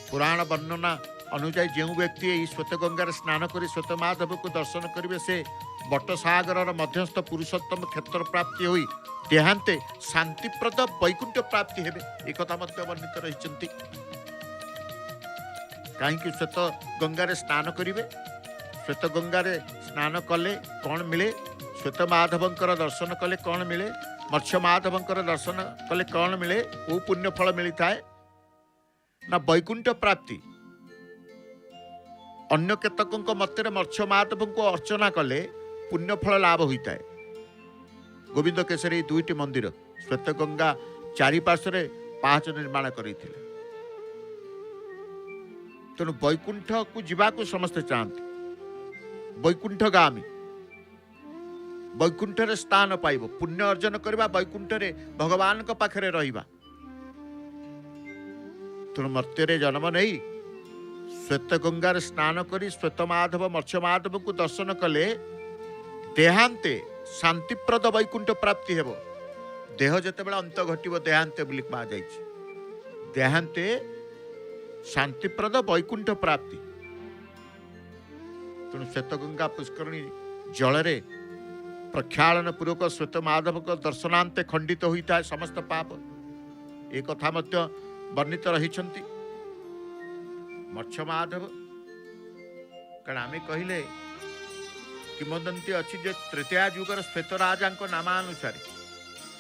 पुराण वर्णना अनुजाई जो व्यक्ति यही श्वेतगंगार स्नान कर श्वेत माधव को दर्शन करेंगे से बटसागर मध्यस्थ पुरुषोत्तम क्षेत्र प्राप्ति हुई देहांते शांतिप्रद वैकुंठ प्राप्ति हेबे एक वर्णित रही कहीं श्वेत गंगार स्नान करेंगे श्वेत गंगार स्नान कले कौन मिले श्वेत माधवंकर दर्शन कले कौन मिले मत्स्य माधवंकर दर्शन कले कौन मिले वो पुण्य फल मिलता है ना वैकुंठ प्राप्ति अन्य केतकों मत मत्स्य माधव को अर्चना कले पुण्य फल लाभ होता है गोविंद केशरी दुईटी मंदिर श्वेत गंगा चारिपार्श्वे पाहाच निर्माण करते तेणु वैकुंठ को जीवाक समस्ते चाहते वैकुंठगामी वैकुंठ स्थान पाइब पुण्य अर्जन करवा वैकुंठ भगवान पाखे रहिबा तेणु मर्त्य जन्म नहीं श्वेत गंगार स्नान करी श्वेत माधव मत्स्य माधव को दर्शन कले देहांते शांतिप्रद वैकुंठ प्राप्ति हेब देह जिते अंत घटव देहांते बोली कहा जाइए देहांते शांतिप्रद वैकुंठ प्राप्ति तेणु श्वेत गंगा पुष्करणी जल प्रक्षालन पूर्वक श्वेत माधव को दर्शनांते खंडित होता है समस्त पाप एक कथा वर्णित रही मत्स्य माधव कारण आम कहले किंवदंती अच्छी जे तृतीया युगर श्वेत राजा नामानुसार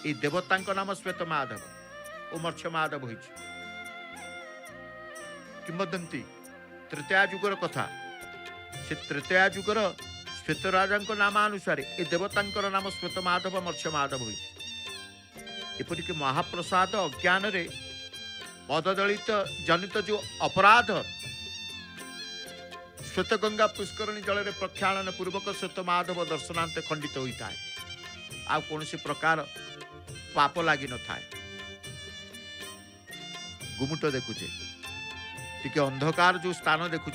ये देवता नाम श्वेत माधव और मत्स्य माधव हो किंवदंती तृतीया युगर कथा से तृतीया युगर श्वेत राजा नामानुसार ये देवता नाम श्वेत माधव मत्स्य माधव होपरिक महाप्रसाद अज्ञान रे पददलित जनित जो अपराध श्वेत गंगा पुष्करणी जल में प्रक्षालन पूर्वक श्वेत माधव दर्शनांत खंडित होता है आ कौन प्रकार पाप लगी न था गुमुट देखुचे टिके अंधकार जो स्थान देखुं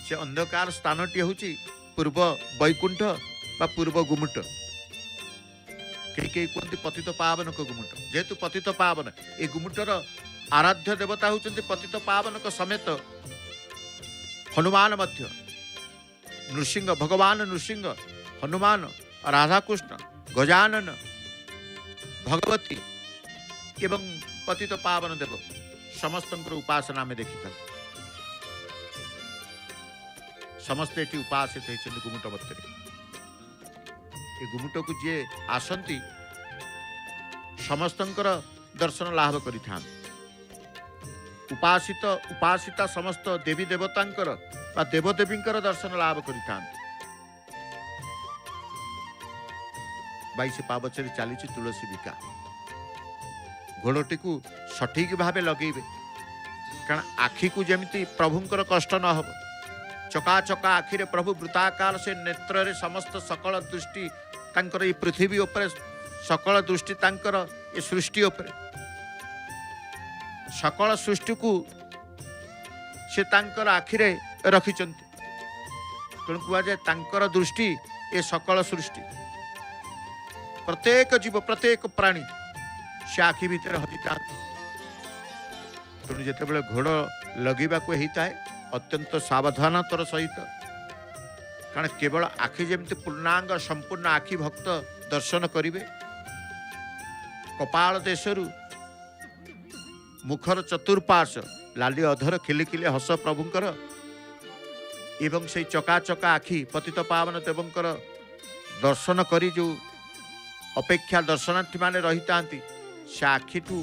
से अंधकार स्थान टी हूँ पूर्व वैकुंठ बा पूर्व गुमुट कई कहते पतित पावन को गुमुट जेहेतु पतित पावन ये गुमुटर आराध्य देवता होती पतित पावन समेत हनुमान मध्य नृसिंह भगवान नृसिंह हनुमान राधाकृष्ण गजानन भगवती एवं पतित पावन देव समस्त उपासना में देखी था समस्ते उपासित होती गुमुट मध्य गुमुट को जी आसती समस्त दर्शन लाभ कर उपासित उपासिता समस्त देवी देवतांकर बा देवदेवींकर दर्शन लाभ कर 22 पावचरे चली तुलसी बिका घोड़टी को सठिक भाव लगेबे कारण आखि को जमी प्रभुंकर कष्ट न हो चका चका आखिरे प्रभु वृत्ताकार से नेत्र रे समस्त सकल दृष्टि तांकर ये पृथ्वी उपरे सकल दृष्टि तांकर ये सृष्टि उपरे सकल सृष्टि को से तांकर आखिरे रखिचंती तेणु कह जाए तांकर दृष्टि ये सकल सृष्टि प्रत्येक जीव प्रत्येक प्राणी से आखि भितर हजिता ତେଣୁ ଯେତେବେଳେ ଘୋଡ଼ ଲଗେଇବାକୁ ହେଇଥାଏ ଅତ୍ୟନ୍ତ ସାବଧାନତାର ସହିତ, କାରଣ କେବଳ ଆଖି ଯେମିତି ପୂର୍ଣ୍ଣାଙ୍ଗ ସମ୍ପୂର୍ଣ୍ଣ ଆଖି ଭକ୍ତ ଦର୍ଶନ କରିବେ, କପାଳ ଦେଶରୁ ମୁଖର ଚତୁର୍ପାର୍ଶ୍ୱ ଲାଲି ଅଧର ଖିଲିଖିଲି ହସ ପ୍ରଭୁଙ୍କର ଏବଂ ସେଇ ଚକାଚକା ଆଖି ପତିତ ପାବନ ଦେବଙ୍କର ଦର୍ଶନ କରି ଯେଉଁ ଅପେକ୍ଷା ଦର୍ଶନାର୍ଥୀମାନେ ରହିଥାନ୍ତି ସେ ଆଖିଠୁ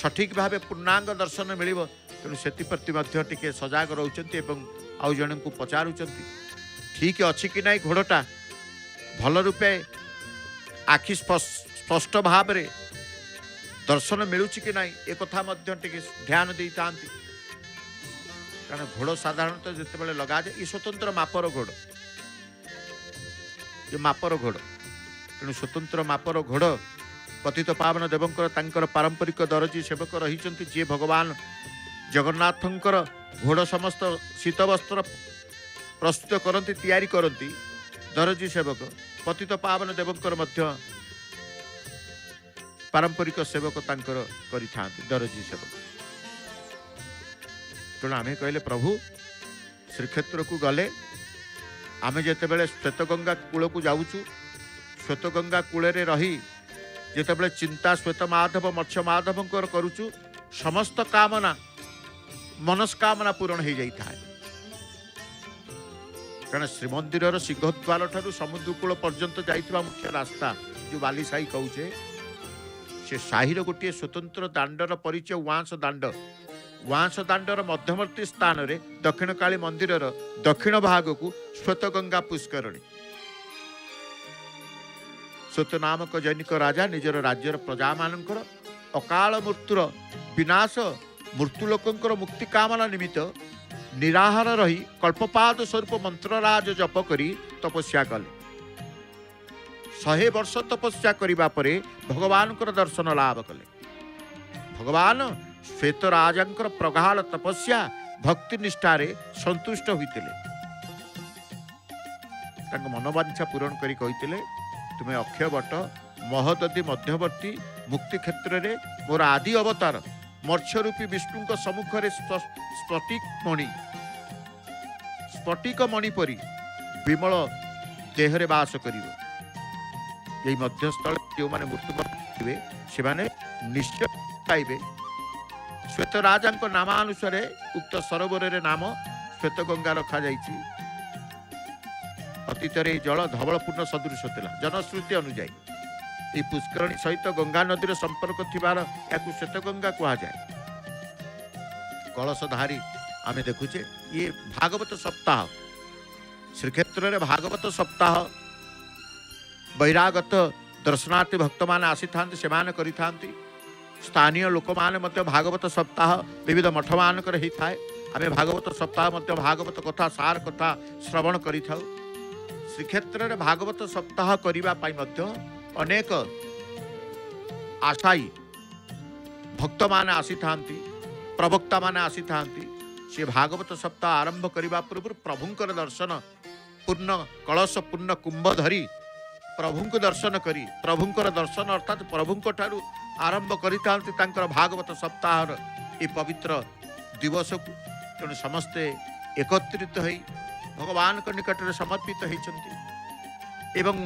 ସଠିକ୍ ଭାବେ ପୂର୍ଣ୍ଣାଙ୍ଗ ଦର୍ଶନ ମିଳିବ। ତେଣୁ ସେଥିପ୍ରତି ମଧ୍ୟ ଟିକେ ସଜାଗ ରହୁଛନ୍ତି ଏବଂ ଆଉ ଜଣଙ୍କୁ ପଚାରୁଛନ୍ତି ଠିକ୍ ଅଛି କି ନାହିଁ, ଘୋଡ଼ଟା ଭଲ ରୂପେ ଆଖି ସ୍ପଷ୍ଟ ଭାବରେ ଦର୍ଶନ ମିଳୁଛି କି ନାହିଁ ଏ କଥା ମଧ୍ୟ ଟିକେ ଧ୍ୟାନ ଦେଇଥାନ୍ତି। କାରଣ ଘୋଡ଼ ସାଧାରଣତଃ ଯେତେବେଳେ ଲଗାଯାଏ ଏ ସ୍ୱତନ୍ତ୍ର ମାପର ଘୋଡ଼, ଏ ମାପର ଘୋଡ଼, ତେଣୁ ସ୍ୱତନ୍ତ୍ର ମାପର ଘୋଡ଼ ପତିତ ପାବନ ଦେବଙ୍କର ତାଙ୍କର ପାରମ୍ପରିକ ଦରଜୀ ସେବକ ରହିଛନ୍ତି, ଯିଏ ଭଗବାନ ଜଗନ୍ନାଥଙ୍କର ଘୋଡ଼ ସମସ୍ତ ଶୀତ ବସ୍ତ୍ର ପ୍ରସ୍ତୁତ କରନ୍ତି, ତିଆରି କରନ୍ତି। ଦରଜୀ ସେବକ ପତିତ ପାବନ ଦେବଙ୍କର ମଧ୍ୟ ପାରମ୍ପରିକ ସେବକ ତାଙ୍କର କରିଥାନ୍ତି, ଦରଜୀ ସେବକ। ତେଣୁ ଆମେ କହିଲେ ପ୍ରଭୁ ଶ୍ରୀକ୍ଷେତ୍ରକୁ ଗଲେ ଆମେ ଯେତେବେଳେ ଶ୍ୱେତଗଙ୍ଗା କୂଳକୁ ଯାଉଛୁ, ଶ୍ୱେତଗଙ୍ଗା କୂଳରେ ରହି ଯେତେବେଳେ ଚିନ୍ତା ଶ୍ୱେତ ମାଧବ ମତ୍ସ୍ୟ ମାଧବଙ୍କର କରୁଛୁ, ସମସ୍ତ କାମନା ମନସ୍କାମନା ପୂରଣ ହେଇଯାଇଥାଏ। କାରଣ ଶ୍ରୀମନ୍ଦିରର ସିଂହଦ୍ୱାର ଠାରୁ ସମୁଦ୍ର କୂଳ ପର୍ଯ୍ୟନ୍ତ ଯାଇଥିବା ମୁଖ୍ୟ ରାସ୍ତା ଯେଉଁ ବାଲି ସାହି କହୁଛେ, ସେ ସାହିର ଗୋଟିଏ ସ୍ୱତନ୍ତ୍ର ଦାଣ୍ଡର ପରିଚୟ ଉଆଁସ ଦାଣ୍ଡ। ଉଆଁସ ଦାଣ୍ଡର ମଧ୍ୟବର୍ତ୍ତୀ ସ୍ଥାନରେ ଦକ୍ଷିଣକାଳୀ ମନ୍ଦିରର ଦକ୍ଷିଣ ଭାଗକୁ ଶ୍ୱେତଗଙ୍ଗା ପୁଷ୍କରଣୀ। ଶ୍ୱେତ ନାମକ ଜୈନିକ ରାଜା ନିଜର ରାଜ୍ୟର ପ୍ରଜାମାନଙ୍କର ଅକାଳ ମୃତ୍ୟୁର ବିନାଶ, ମୃତ୍ୟୁ ଲୋକଙ୍କର ମୁକ୍ତି କାମନା ନିମିତ୍ତ ନିରାହାର ରହି କଳ୍ପପାଦ ସ୍ୱରୂପ ମନ୍ତ୍ରରାଜ ଜପ କରି ତପସ୍ୟା କଲେ। 100 ବର୍ଷ ତପସ୍ୟା କରିବା ପରେ ଭଗବାନଙ୍କର ଦର୍ଶନ ଲାଭ କଲେ। ଭଗବାନ ଶ୍ୱେତ ରାଜାଙ୍କର ପ୍ରଗାଢ଼ ତପସ୍ୟା ଭକ୍ତି ନିଷ୍ଠାରେ ସନ୍ତୁଷ୍ଟ ହୋଇଥିଲେ। ତାଙ୍କ ମନୋବାଞ୍ଛା ପୂରଣ କରି କହିଥିଲେ, ତୁମେ ଅକ୍ଷୟବଟ ମହୋଦଧି ମଧ୍ୟବର୍ତ୍ତୀ ମୁକ୍ତି କ୍ଷେତ୍ରରେ ମୋର ଆଦି ଅବତାର ମତ୍ସ୍ୟରୂପୀ ବିଷ୍ଣୁଙ୍କ ସମ୍ମୁଖରେ ସ୍ଫଟିକ ମଣି ପରି ବିମଳ ଦେହରେ ବାସ କରିବ। ଏହି ମଧ୍ୟସ୍ଥଳ ଯେଉଁମାନେ ମୃତ୍ୟୁବରଣ କରିବେ ସେମାନେ ନିଶ୍ଚୟ ପାଇବେ। ଶ୍ୱେତ ରାଜାଙ୍କ ନାମାନୁସାରେ ଉକ୍ତ ସରୋବରରେ ନାମ ଶ୍ୱେତଗଙ୍ଗା ରଖାଯାଇଛି। ଅତୀତରେ ଏହି ଜଳ ଧବଳପୂର୍ଣ୍ଣ ସଦୃଶ ଥିଲା। ଜନଶ୍ରୁତି ଅନୁଯାୟୀ ଏହି ପୁଷ୍କରଣୀ ସହିତ ଗଙ୍ଗା ନଦୀର ସମ୍ପର୍କ ଥିବାର ଏହାକୁ ଶ୍ୱେତଗଙ୍ଗା କୁହାଯାଏ। କଳସଧାରୀ ଆମେ ଦେଖୁଛେ ଇଏ ଭାଗବତ ସପ୍ତାହ, ଶ୍ରୀକ୍ଷେତ୍ରରେ ଭାଗବତ ସପ୍ତାହ ବୈରାଗତ ଦର୍ଶନାର୍ଥୀ ଭକ୍ତମାନେ ଆସିଥାନ୍ତି, ସେମାନେ କରିଥାନ୍ତି। ସ୍ଥାନୀୟ ଲୋକମାନେ ମଧ୍ୟ ଭାଗବତ ସପ୍ତାହ ବିବିଧ ମଠମାନଙ୍କରେ ହେଇଥାଏ। ଆମେ ଭାଗବତ ସପ୍ତାହ ମଧ୍ୟ ଭାଗବତ କଥା ସାର କଥା ଶ୍ରବଣ କରିଥାଉ। ଶ୍ରୀକ୍ଷେତ୍ରରେ ଭାଗବତ ସପ୍ତାହ କରିବା ପାଇଁ ମଧ୍ୟ ଅନେକ ଆଶାୟୀ ଭକ୍ତମାନେ ଆସିଥାନ୍ତି, ପ୍ରବକ୍ତାମାନେ ଆସିଥାନ୍ତି। ସେ ଭାଗବତ ସପ୍ତାହ ଆରମ୍ଭ କରିବା ପୂର୍ବରୁ ପ୍ରଭୁଙ୍କର ଦର୍ଶନ ପୂର୍ଣ୍ଣ କଳସ ପୂର୍ଣ୍ଣ କୁମ୍ଭ ଧରି ପ୍ରଭୁଙ୍କୁ ଦର୍ଶନ କରି, ପ୍ରଭୁଙ୍କର ଦର୍ଶନ ଅର୍ଥାତ୍ ପ୍ରଭୁଙ୍କ ଠାରୁ ଆରମ୍ଭ କରିଥାନ୍ତି ତାଙ୍କର ଭାଗବତ ସପ୍ତାହର ଏ ପବିତ୍ର ଦିବସକୁ। ତେଣୁ ସମସ୍ତେ ଏକତ୍ରିତ ହୋଇ ଭଗବାନଙ୍କ ନିକଟରେ ସମର୍ପିତ ହୋଇଛନ୍ତି ଏବଂ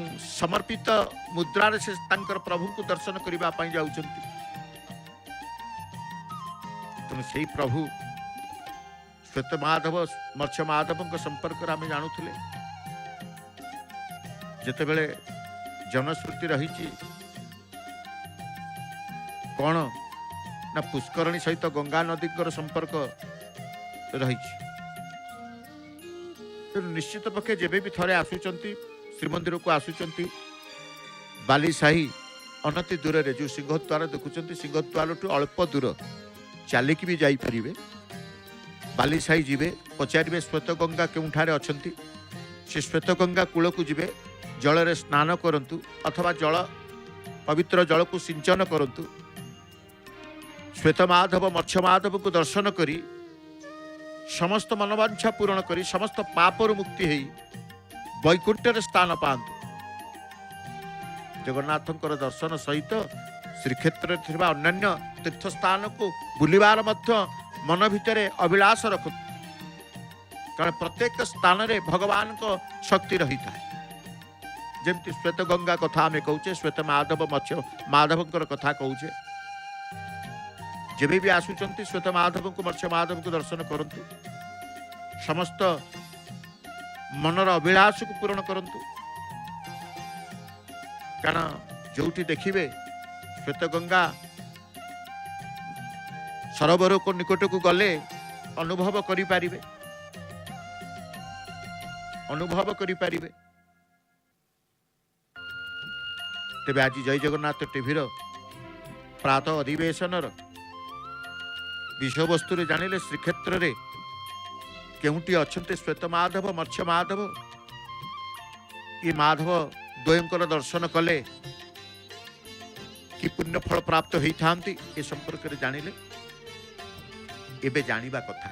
ସମର୍ପିତ ମୁଦ୍ରାରେ ସେ ତାଙ୍କର ପ୍ରଭୁଙ୍କୁ ଦର୍ଶନ କରିବା ପାଇଁ ଯାଉଛନ୍ତି। ତେଣୁ ସେହି ପ୍ରଭୁ ଶ୍ୱେତ ମାଧବ ମତ୍ସ୍ୟ ମାଧବଙ୍କ ସମ୍ପର୍କରେ ଆମେ ଜାଣୁଥିଲେ। ଯେତେବେଳେ ଜନଶ୍ରୁତି ରହିଛି କ'ଣ ନା ପୁଷ୍କରଣୀ ସହିତ ଗଙ୍ଗା ନଦୀଙ୍କର ସମ୍ପର୍କ ରହିଛି। ତେଣୁ ନିଶ୍ଚିତ ପକ୍ଷେ ଯେବେ ବି ଥରେ ଆସୁଛନ୍ତି ଶ୍ରୀମନ୍ଦିରକୁ ଆସୁଛନ୍ତି, ବାଲି ସାହି ଅନତି ଦୂରରେ ଯେଉଁ ସିଂହଦ୍ୱାର ଦେଖୁଛନ୍ତି, ସିଂହଦ୍ୱାରଠୁ ଅଳ୍ପ ଦୂର ଚାଲିକି ବି ଯାଇପାରିବେ। ବାଲି ସାହି ଯିବେ, ପଚାରିବେ ଶ୍ୱେତଗଙ୍ଗା କେଉଁଠାରେ ଅଛନ୍ତି। ସେ ଶ୍ୱେତଗଙ୍ଗା କୂଳକୁ ଯିବେ, ଜଳରେ ସ୍ନାନ କରନ୍ତୁ ଅଥବା ପବିତ୍ର ଜଳକୁ ସିଞ୍ଚନ କରନ୍ତୁ। ଶ୍ୱେତ ମାଧବ ମତ୍ସ୍ୟ ମାଧବଙ୍କୁ ଦର୍ଶନ କରି ସମସ୍ତ ମନୋବାଞ୍ଛା ପୂରଣ କରି ସମସ୍ତ ପାପରୁ ମୁକ୍ତି ହେଇ ବୈକୁଣ୍ଠରେ ସ୍ଥାନ ପାଆନ୍ତୁ। ଜଗନ୍ନାଥଙ୍କର ଦର୍ଶନ ସହିତ ଶ୍ରୀକ୍ଷେତ୍ରରେ ଥିବା ଅନ୍ୟାନ୍ୟ ତୀର୍ଥସ୍ଥାନକୁ ବୁଲିବାର ମଧ୍ୟ मन भितर अभिलाष रखु, कारण प्रत्येक स्थान रे भगवान को शक्ति रही था। जमती श्वेत गंगा कथा आम कहे, श्वेत माधव मत्स्य माधव कथा कहे, जब भी आसुंच श्वेत माधव को मत्स्य माधव को दर्शन करंतु, समस्त मनर अभिलाष को पूरण करंतु। कारण जो देखिए श्वेत गंगा सरोवर को निकट को गले अनुभव करिपारिबे, अनुभव करिपारिबे। तेबे आज जय जगन्नाथ टीवी प्रातः अधिवेशन विषय वस्तु जानिले श्रीक्षेत्र रे केउटी अछंते श्वेत माधव मत्स्य माधव, ये माधव द्वयंकर दर्शन कले कि पुण्य फल प्राप्त होई थांती, ए संपर्क रे जानिले एबे जानिबा कथा।